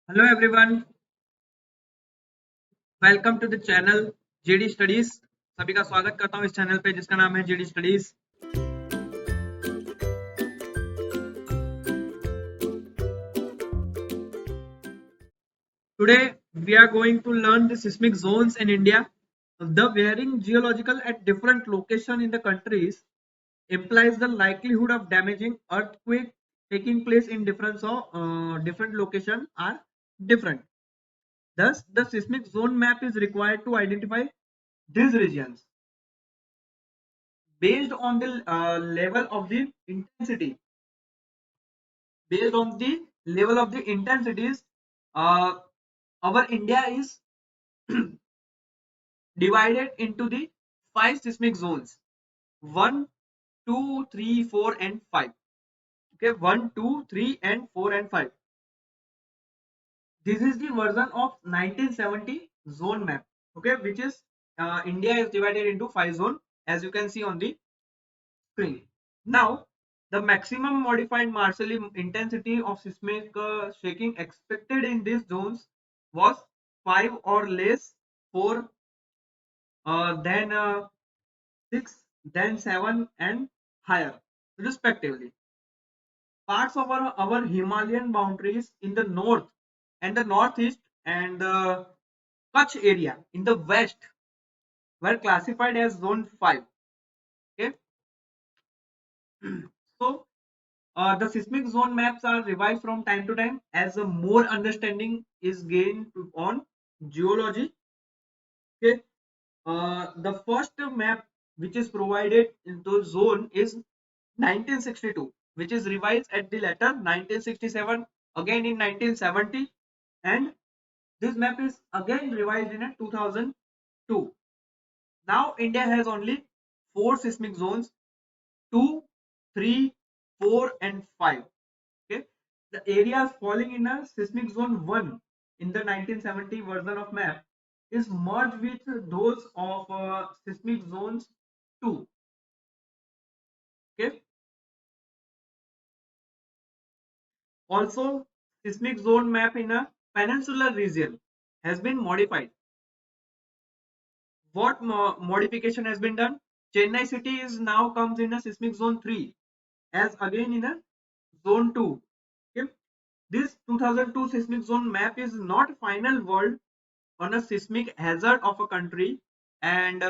Hello everyone, welcome to the channel J D studies. सभी का स्वागत करता हूं इस चैनल पे जिसका नाम है J D studies. Today we are going to learn the seismic zones in India. The varying geological at different location in the countries implies the likelihood of damaging earthquake taking place in different location are different. Thus, the seismic zone map is required to identify these regions based on the level of the intensity. Based on the level of the intensities, uh, our India is divided into the five seismic zones: 1, 2, 3, 4, and 5. Okay, 1, 2, 3, and 4 and 5. This is the version of 1970 zone map. Okay, which is India is divided into 5 zones, as you can see on the screen. Now, the maximum modified Marshall intensity of seismic shaking expected in these zones was 5 or less, 4, then 6, then 7, and higher, respectively. Parts of our Himalayan boundaries in the north and the northeast and the Kutch area in the west were classified as zone 5. Okay, so the seismic zone maps are revised from time to time as a more understanding is gained on geology. Okay, the first map which is provided into zone is 1962, which is revised at the later 1967, again in 1970, and this map is again revised in 2002. Now India has only four seismic zones: 2, 3, 4, and 5. Okay, the areas falling in a seismic zone 1 in the 1970 version of map is merged with those of seismic zones 2. Okay, also seismic zone map in a peninsular region has been modified. What modification has been done? Chennai city is now comes in a seismic zone 3 as again in a zone 2. Okay, this 2002 seismic zone map is not final word on a seismic hazard of a country, and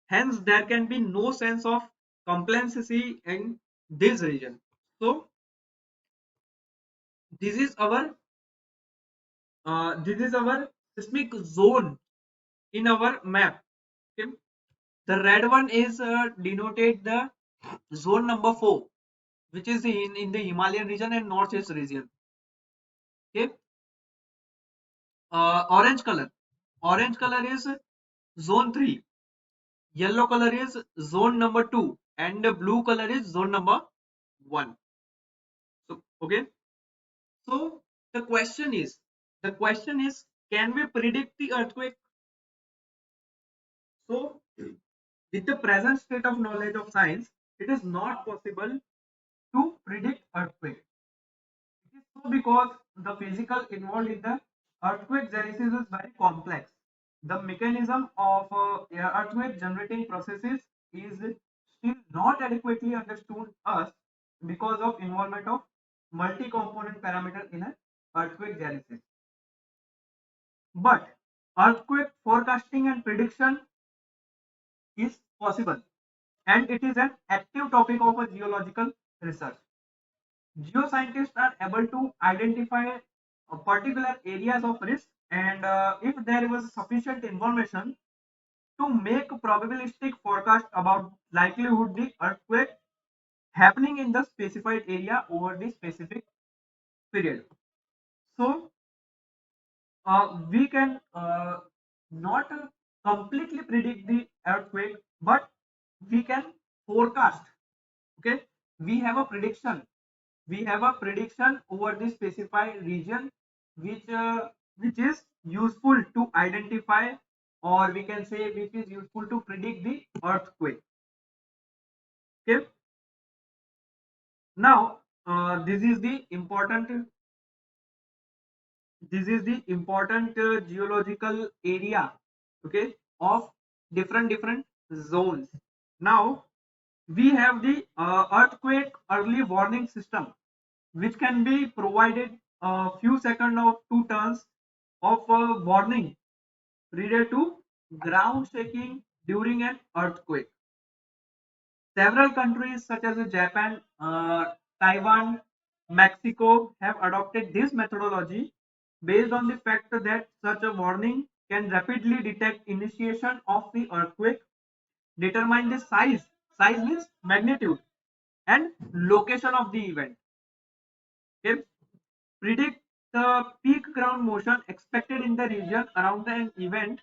hence there can be no sense of complacency in this region. So this is our seismic zone in our map. Okay, the red one is denoted the zone number 4, which is in the Himalayan region and northeast region. Okay, orange color is zone 3, yellow color is zone number 2, and the blue color is zone number 1. So okay, so the question is can we predict the earthquake? So with the present state of knowledge of science, it is not possible to predict earthquake. It is so because the physical involved in the earthquake genesis is very complex. The mechanism of earthquake generating processes is still not adequately understood us because of involvement of multi-component parameter in an earthquake genesis. But earthquake forecasting and prediction is possible, and it is an active topic of a geological research. Geoscientists are able to identify particular areas of risk, and if there was sufficient information to make a probabilistic forecast about likelihood the earthquake happening in the specified area over the specific period. So we can not completely predict the earthquake, but we can forecast. Okay, we have a prediction. We have a prediction over the specified region, which is useful to identify, or we can say which is useful to predict the earthquake. Okay, now this is the important geological area, okay, of different zones. Now we have the earthquake early warning system, which can be provided a few seconds of 2 turns of warning related to ground shaking during an earthquake. Several countries such as Japan, Taiwan, Mexico have adopted this methodology based on the fact that such a warning can rapidly detect initiation of the earthquake, determine the size means magnitude, and location of the event. Okay? Predict the peak ground motion expected in the region around an event,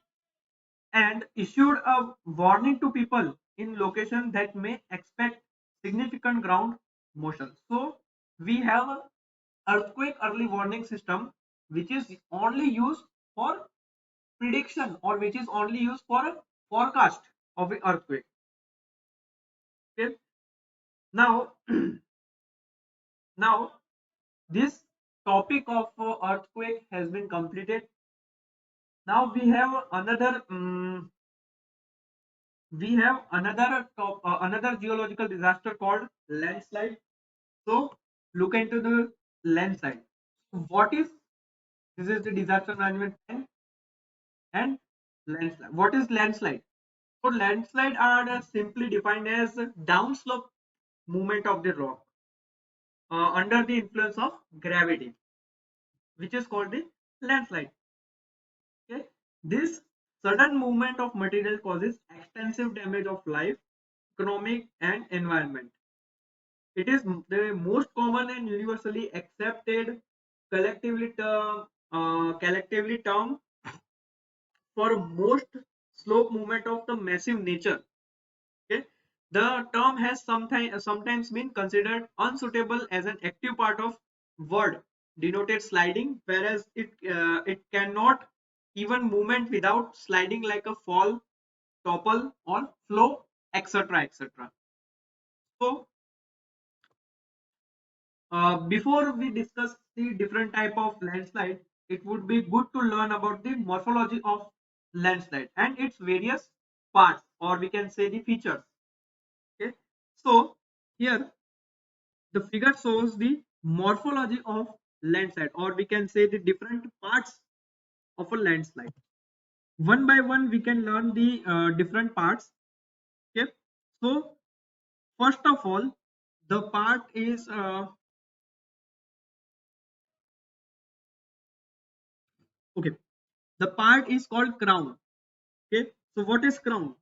and issued a warning to people in location that may expect significant ground motion. So we have a earthquake early warning system which is only used for prediction, or which is only used for a forecast of an earthquake. Okay. Now now this topic of earthquake has been completed. Now we have another geological disaster called landslide. So look into the landslide. What is This is the disaster management plan and landslide. What is landslide? So landslide are simply defined as downslope movement of the rock under the influence of gravity, which is called the landslide. Okay, this sudden movement of material causes extensive damage of life, economic, and environment. It is the most common and universally accepted collectively term for most slope movement of the massive nature. Okay, the term has sometimes been considered unsuitable as an active part of word denoted sliding, whereas it cannot even movement without sliding like a fall, topple, or flow, etc. etc. So before we discuss the different type of landslide, it would be good to learn about the morphology of landslide and its various parts, or we can say the features. Okay, so here the figure shows the morphology of landslide, or we can say the different parts of a landslide. One by one, we can learn the different parts. Okay, so first of all, the part is okay. The part is called crown. Okay, so what is crown?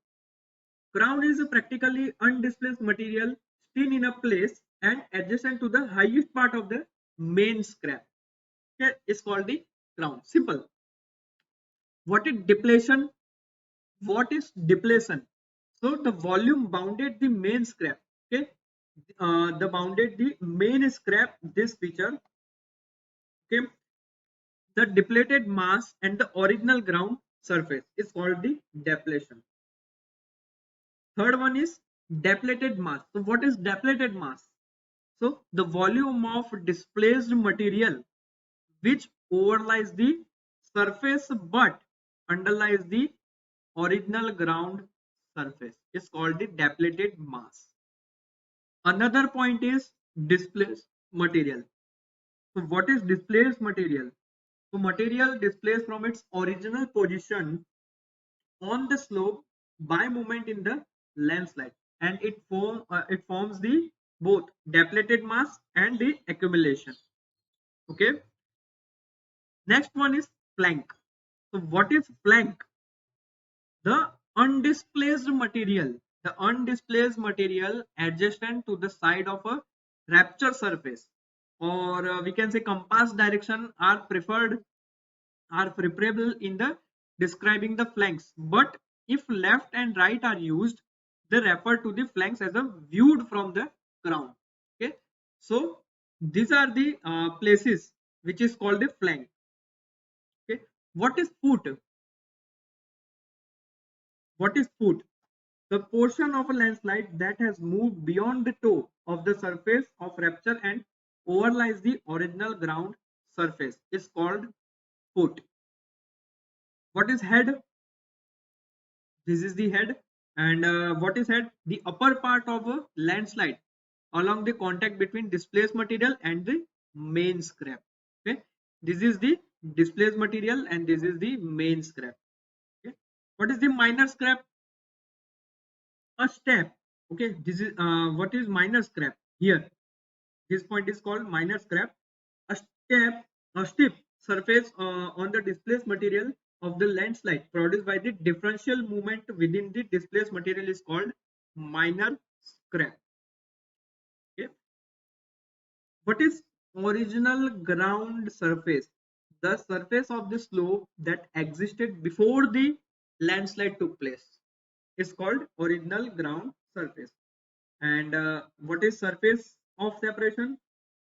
Crown is a practically undisplaced material seen in a place and adjacent to the highest part of the main scrap. Okay, it's called the crown. Simple. What is depletion? What is depletion? So the volume bounded the main scrap. Okay, the bounded the main scrap. This feature. Okay, the depleted mass and the original ground surface is called the depletion. Third one is depleted mass. So what is depleted mass? So the volume of displaced material which overlies the surface but underlies the original ground surface is called the depleted mass. Another point is displaced material. So what is displaced material? So material displaced from its original position on the slope by movement in the landslide, and it forms the both depleted mass and the accumulation. Okay, next one is flank. So what is flank? The undisplaced material adjacent to the side of a rupture surface, or we can say compass direction are preferable in the describing the flanks, but if left and right are used, they refer to the flanks as a viewed from the ground. Okay, so these are the places which is called the flank. Okay, what is foot? What is foot? The portion of a landslide that has moved beyond the toe of the surface of rupture and overlies the original ground surface is called foot. What is head? This is the head. And what is head? The upper part of a landslide along the contact between displaced material and the main scrap. Okay, this is the displaced material and this is the main scrap. Okay, what is the minor scrap? A step. Okay, this is what is minor scrap here. This point is called minor scrap. A step, a stiff surface on the displaced material of the landslide produced by the differential movement within the displaced material is called minor scrap. Okay. What is original ground surface? The surface of the slope that existed before the landslide took place is called original ground surface. And what is surface of separation?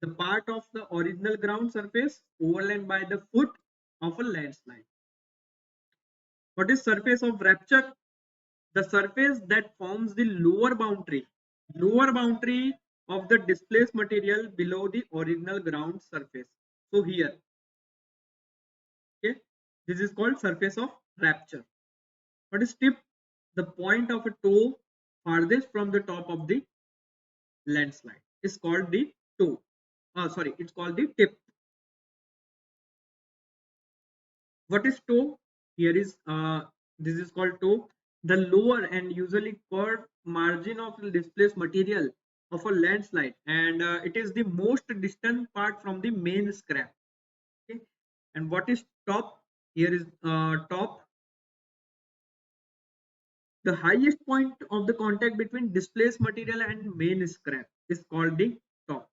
The part of the original ground surface overlain by the foot of a landslide. What is surface of rupture? The surface that forms the lower boundary of the displaced material below the original ground surface. So here, okay, this is called surface of rupture. What is tip? The point of a toe farthest from the top of the landslide is called the toe. Sorry, it's called the tip. What is toe? Here is this is called toe. The lower and usually curved margin of the displaced material of a landslide, and it is the most distant part from the main scrap. Okay, and what is top? Here is top. The highest point of the contact between displaced material and main scrap is called the top.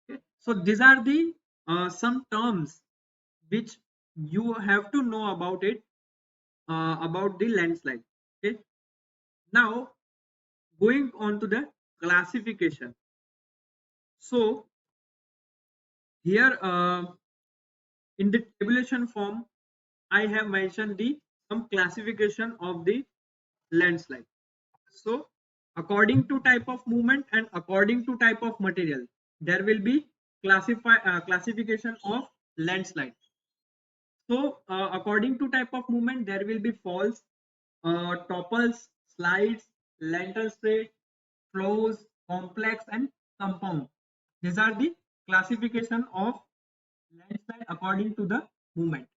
Okay. So these are the some terms which you have to know about it, about the landslide. Okay, now going on to the classification. So here in the tabulation form I have mentioned the some classification of the landslide. So according to type of movement and according to type of material there will be classification of landslide. So according to type of movement there will be falls, topples, slides, lentil straight, flows, complex and compound. These are the classification of landslide according to the movement.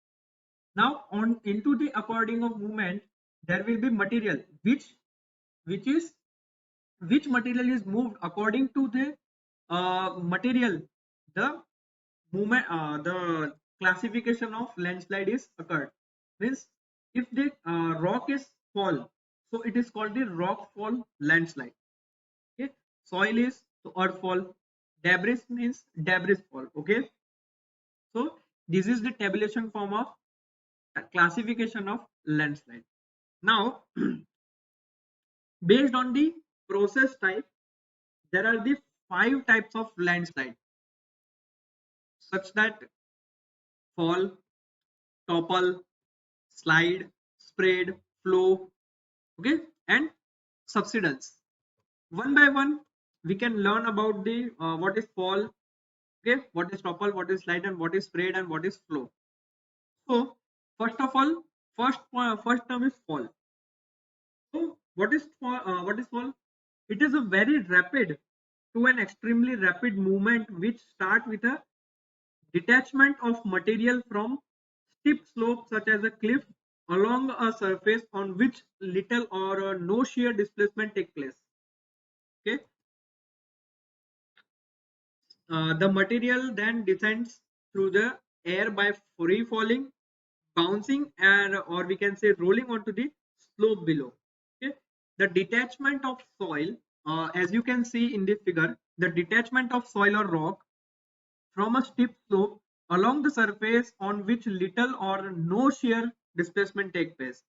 Now on into the according of movement there will be material which is which material is moved according to the material, the movement, the classification of landslide is occurred. Means if the rock is fall, so it is called the rock fall landslide. Okay, soil is so earth fall, debris means debris fall. Okay, so this is the tabulation form of classification of landslide. Now based on the process type there are the 5 types of landslide such that fall, topple, slide, spread, flow, okay, and subsidence. One by one, we can learn about the what is fall, okay, what is topple, what is slide, and what is spread, and what is flow. So, first of all, first term is fall. So, what is fall? It is a very rapid to an extremely rapid movement which start with a detachment of material from steep slope such as a cliff along a surface on which little or no shear displacement take place. Okay, the material then descends through the air by free falling, bouncing, and or we can say rolling onto the slope below. Okay, the detachment of soil, as you can see in the figure, the detachment of soil or rock from a steep slope along the surface on which little or no shear displacement take place.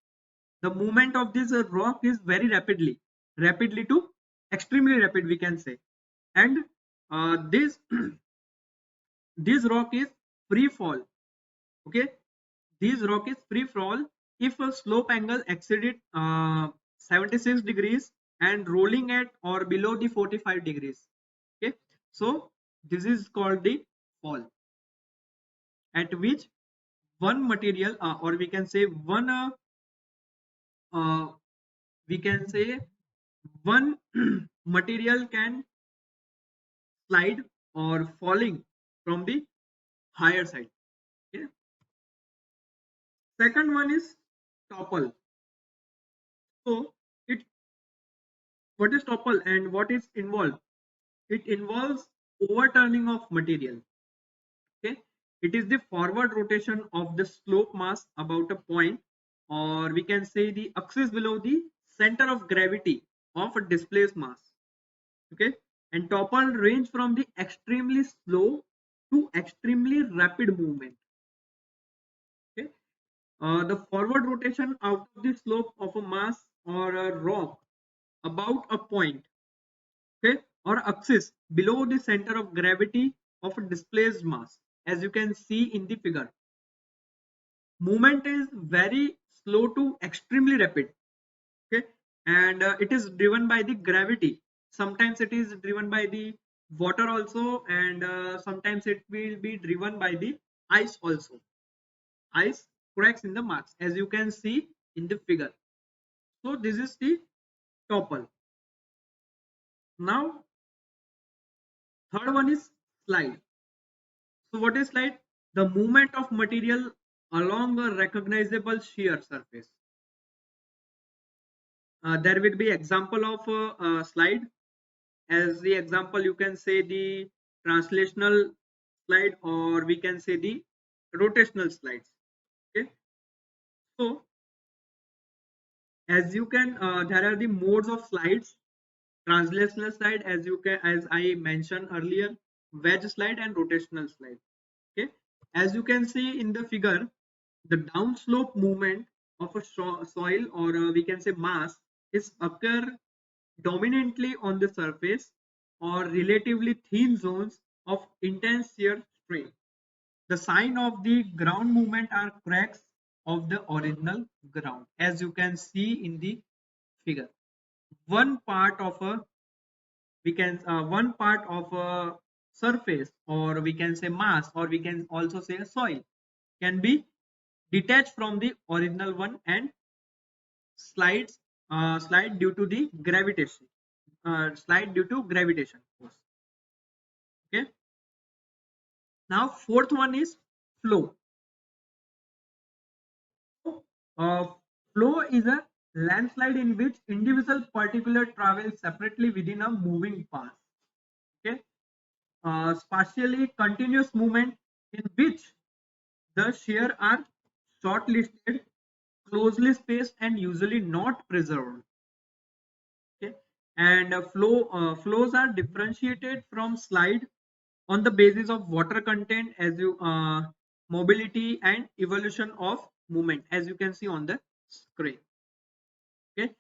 The movement of this rock is very rapidly to extremely rapid we can say, and this this rock is free fall. Okay, this rock is free fall if a slope angle exceeded 76 degrees and rolling at or below the 45 degrees. Okay, so this is called the fall at which one material or we can say uh, we can say one material can slide or falling from the higher side. Okay. Second one is topple. So it what is topple and what is involved? It involves overturning of material. Okay, it is the forward rotation of the slope mass about a point, or we can say the axis below the center of gravity of a displaced mass. Okay, and topple range from the extremely slow to extremely rapid movement. Okay, the forward rotation out of the slope of a mass or a rock about a point, okay, or axis below the center of gravity of a displaced mass, as you can see in the figure. Movement is very slow to extremely rapid. Okay, and it is driven by the gravity. Sometimes it is driven by the water also, and sometimes it will be driven by the ice also. Ice cracks in the marks, as you can see in the figure. So this is the topple. Now third one is slide. So what is slide? The movement of material along a recognizable shear surface. There will be example of slide. As the example, you can say the translational slide, or we can say the rotational slides. Okay, so as you can there are the modes of slides. Translational slide, as you can, as I mentioned earlier, wedge slide and rotational slide. Okay, as you can see in the figure, the downslope movement of a soil, or we can say mass, is occur dominantly on the surface or relatively thin zones of intense shear strain. The sign of the ground movement are cracks of the original ground, as you can see in the figure. One part of a one part of a surface, or we can say mass, or we can also say a soil, can be detached from the original one and slides slide due to the gravitation slide due to gravitation force. Okay, now fourth one is flow. uh, Flow is a landslide in which individual particular travel separately within a moving path. Okay, spatially continuous movement in which the shear are short-listed, closely spaced, and usually not preserved. Okay, and flows are differentiated from slide on the basis of water content, as you mobility and evolution of movement, as you can see on the screen. Okay,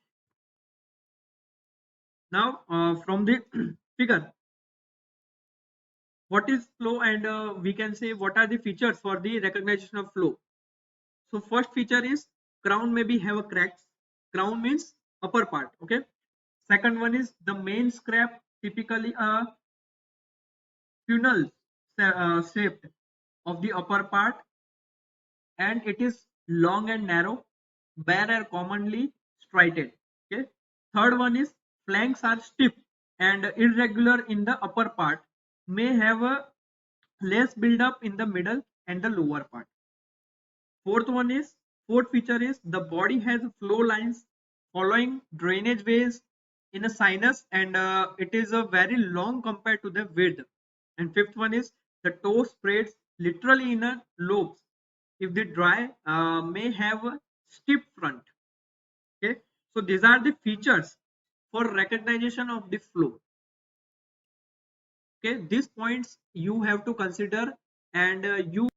now from the figure, what is flow, and we can say what are the features for the recognition of flow. So first feature is crown maybe have a cracks. Crown means upper part. Okay, second one is the main scrap, typically a funnel shaped of the upper part, and it is long and narrow. Bare are commonly striated. Okay, third one is flanks are stiff and irregular in the upper part, may have a less build up in the middle and the lower part. Fourth feature is the body has flow lines following drainage ways in a sinus, and it is a very long compared to the width. And fifth one is the toe spreads literally in a lobes. If the dry may have a stiff front. Okay, so these are the features for recognition of the flow. Okay, these points you have to consider, and you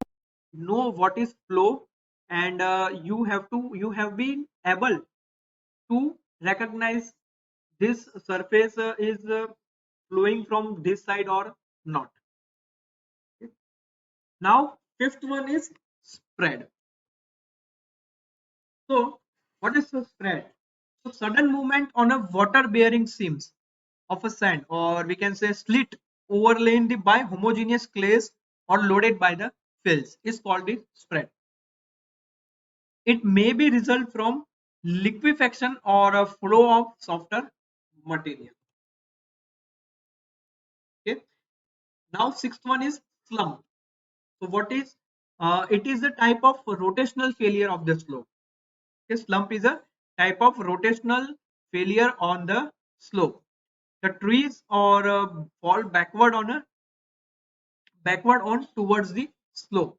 know what is flow, and you have been able to recognize this surface is flowing from this side or not. Okay. Now fifth one is spread. So what is the spread? So sudden movement on a water bearing seams of a sand, or we can say slit overlain by homogeneous clays or loaded by the fills, is called the spread. It may be result from liquefaction or a flow of softer material. Okay. Now sixth one is slump. So what is it is a type of rotational failure of the slope. Okay. Slump is a type of rotational failure on the slope. The trees or fall backward on towards the slope.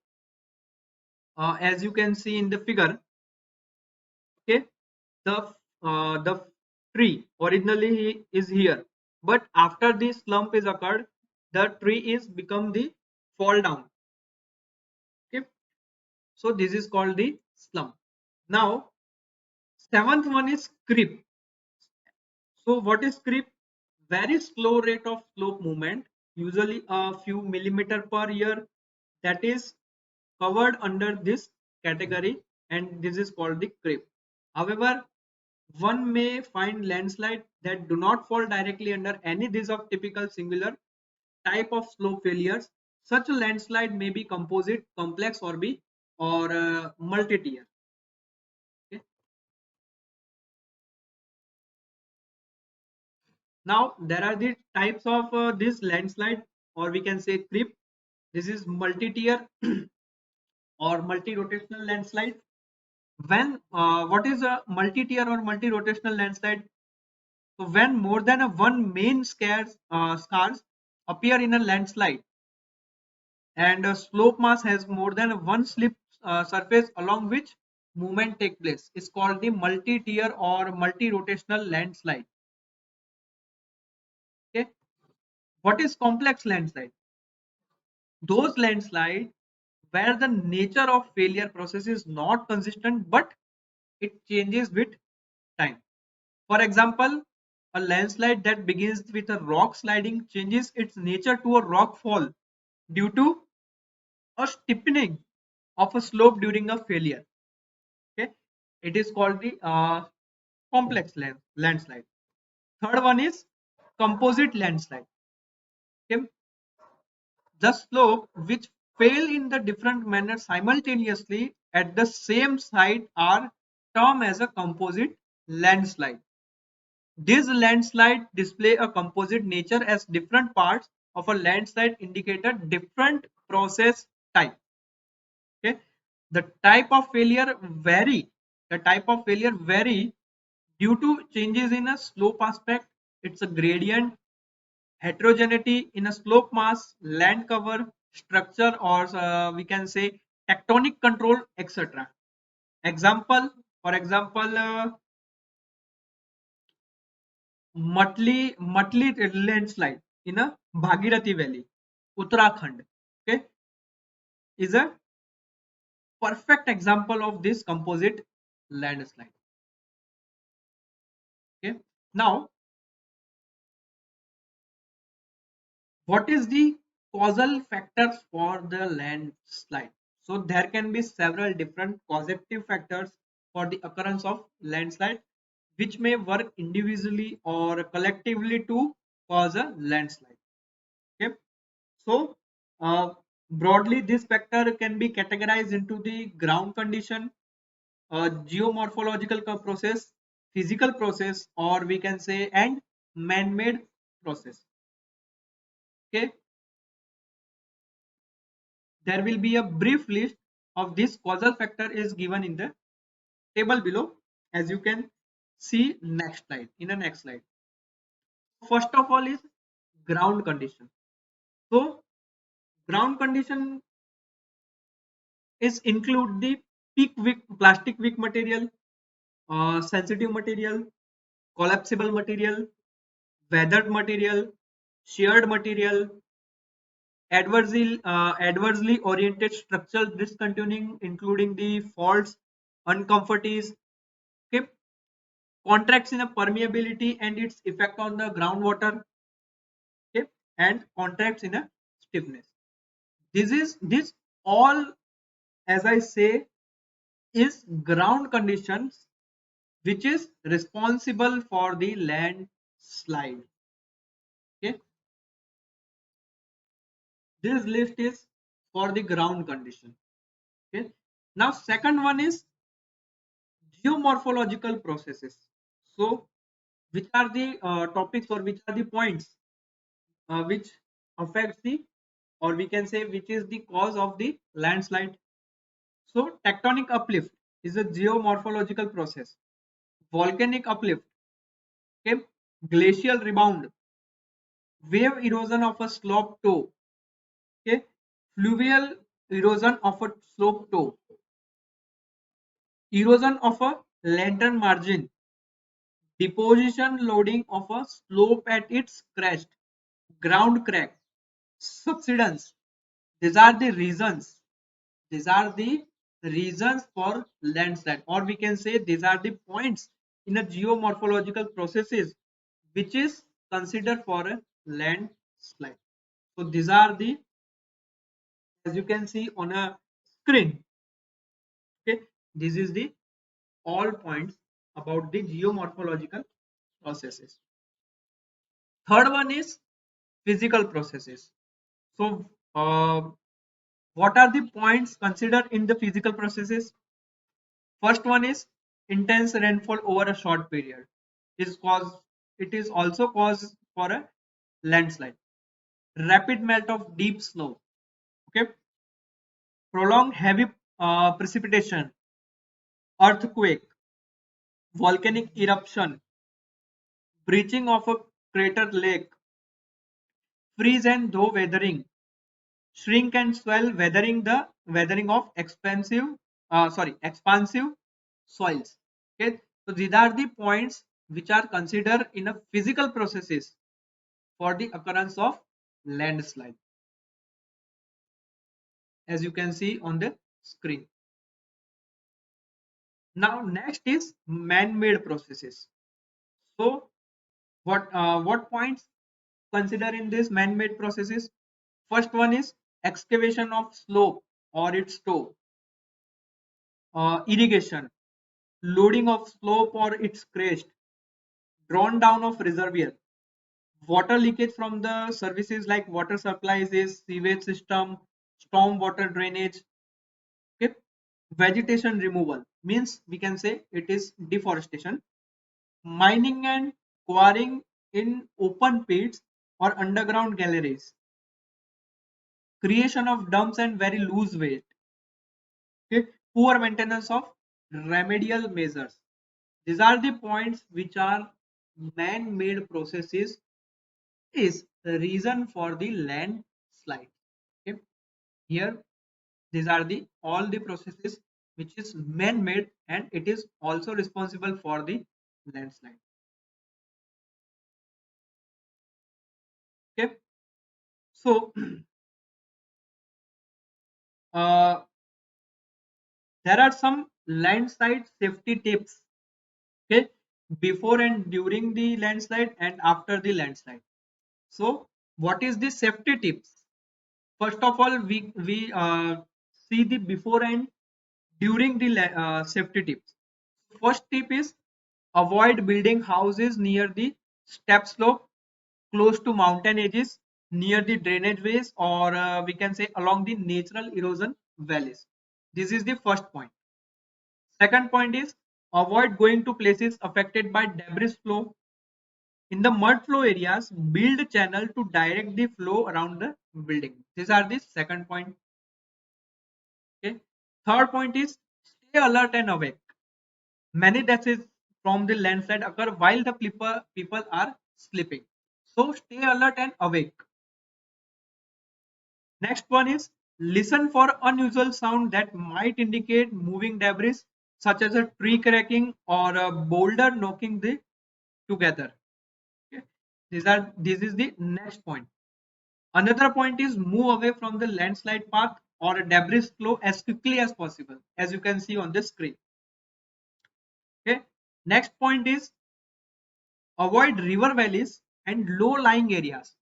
As you can see in the figure, okay, the tree originally is here, but after the slump is occurred, the tree is become the fall down. Okay, so this is called the slump. Now seventh one is creep. So what is creep? Very slow rate of slope movement, usually a few millimeter per year, that is covered under this category, and this is called the creep. However, one may find landslides that do not fall directly under any these of typical singular type of slope failures. Such a landslide may be composite, complex, or be or multi-tier. Okay. Now there are the types of this landslide, or we can say creep. This is multi-tier or multi-rotational landslide. When what is a multi-tier or multi-rotational landslide? So when more than a one main scars appear in a landslide, and a slope mass has more than a one slip surface along which movement take place, is called the multi-tier or multi-rotational landslide. Okay. What is complex landslide? Those landslides where the nature of failure process is not consistent but it changes with time. For example, a landslide that begins with a rock sliding changes its nature to a rock fall due to a steepening of a slope during a failure. Okay, it is called the complex landslide. Third one is composite landslide. Okay, the slope which fail in the different manner simultaneously at the same site are termed as a composite landslide. These landslides display a composite nature as different parts of a landslide indicate a different process type. Okay, the type of failure vary. The type of failure vary due to changes in a slope aspect. It's a gradient, heterogeneity in a slope mass, land cover, structure, or we can say tectonic control, etc. Example, for example, Matli landslide in a Bhagirathi Valley, Uttarakhand. Okay, is a perfect example of this composite landslide. Okay, now what is the causal factors for the landslide? So there can be several different causative factors for the occurrence of landslide, which may work individually or collectively to cause a landslide. Okay, so broadly, this factor can be categorized into the ground condition, geomorphological process, physical process, or we can say and man-made process. Okay, there will be a brief list of this causal factor is given in the table below, as you can see next slide in the next slide. First of all is ground condition. So ground condition is include the peak weak plastic weak material, sensitive material, collapsible material, weathered material, sheared material, adversely oriented structural discontinuing, including the faults, uncomforties, okay, contracts in a permeability and its effect on the groundwater, okay, and contracts in a stiffness. This all, as I say, is ground conditions which is responsible for the landslide. Okay, this list is for the ground condition. Okay, now second one is Geomorphological processes. So, which are the topics or which are the points which affects the, or we can say which is the cause of the landslide. So, tectonic uplift is a geomorphological process. Volcanic uplift, okay, glacial rebound, wave erosion of a slope toe, okay, fluvial erosion of a slope toe, erosion of a lantern margin, deposition loading of a slope at its crest, ground crack, subsidence. These are the reasons. These are the reasons for landslide, or we can say these are the points in a geomorphological processes which is considered for a landslide. So these are the, as you can see on a screen. Okay, this is the all points about the geomorphological processes. Third one is physical processes. So, what are the points considered in the physical processes? First one is intense rainfall over a short period. Is cause it is also cause for a landslide. Rapid melt of deep snow. Okay, prolonged heavy precipitation, earthquake, volcanic eruption, breaching of a crater lake, freeze and thaw weathering, shrink and swell weathering of expansive soils. Okay, so these are the points which are considered in a physical processes for the occurrence of landslide, as you can see on the screen. Now next is man-made processes. So what points consider in this man-made processes? First one is excavation of slope or its toe, irrigation, loading of slope or its crest, drawn down of reservoir, water leakage from the services like water supplies, is sewage system, storm water drainage. Okay, vegetation removal means we can say it is deforestation, mining and quarrying in open pits or underground galleries, creation of dumps and very loose weight. Okay, poor maintenance of remedial measures. These are the points which are man-made processes is the reason for the landslide. Okay, here these are the all the processes which is man-made and it is also responsible for the landslide. Okay, so uh, there are some landslide safety tips. Okay, before and during the landslide and after the landslide. So what is the safety tips? First of all, we see the before and during the safety tips. First tip is avoid building houses near the step slope, close to mountain edges, near the drainage ways, or we can say along the natural erosion valleys. This is the first point. Second point is avoid going to places affected by debris flow. In the mud flow areas, build channel to direct the flow around the building. These are the second point. Okay. Third point is stay alert and awake. Many deaths from the landslide occur while the people are sleeping. So stay alert and awake. Next one is listen for unusual sound that might indicate moving debris, such as a tree cracking or a boulder knocking the together. Okay. This is the next point. Another point is move away from the landslide path or a debris flow as quickly as possible, as you can see on the screen. Okay. Next point is avoid river valleys and low lying areas.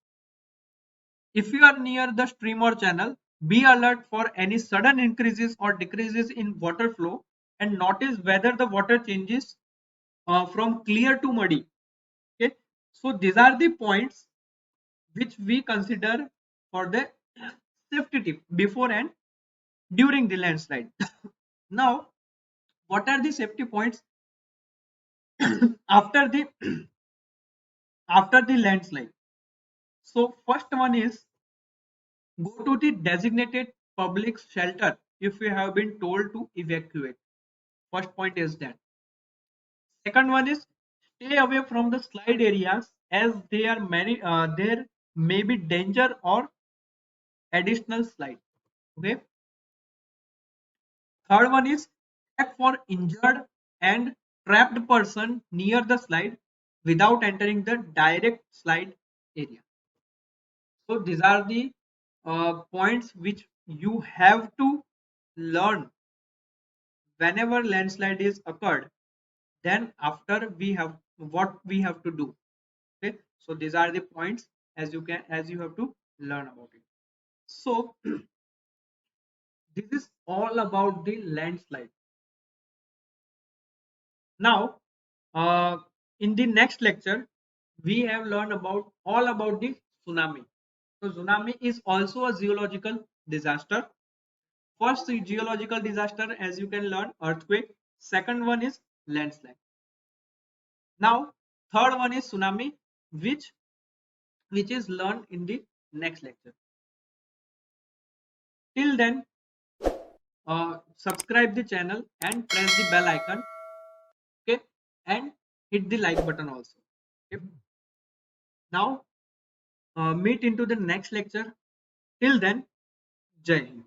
If you are near the stream or channel, be alert for any sudden increases or decreases in water flow and notice whether the water changes from clear to muddy. Okay, so these are the points which we consider for the safety tip before and during the landslide. Now, what are the safety points after the after the landslide. So first one is go to the designated public shelter if you have been told to evacuate. First point is that. Second one is stay away from the slide areas as there may be danger or additional slide. Okay. Third one is check for injured and trapped person near the slide without entering the direct slide area. So these are the points which you have to learn whenever landslide is occurred. Then after we have what we have to do. Okay, so these are the points as you have to learn about it. So this is all about the landslide. Now, in the next lecture, we have learned about all about the tsunami. So tsunami is also a geological disaster. First geological disaster, as you can learn, earthquake. Second one is landslide. Now, third one is tsunami, which is learned in the next lecture. Till then, subscribe the channel and press the bell icon. Okay, and hit the like button also. Okay. Now, meet into the next lecture. Till then, Jai Hind.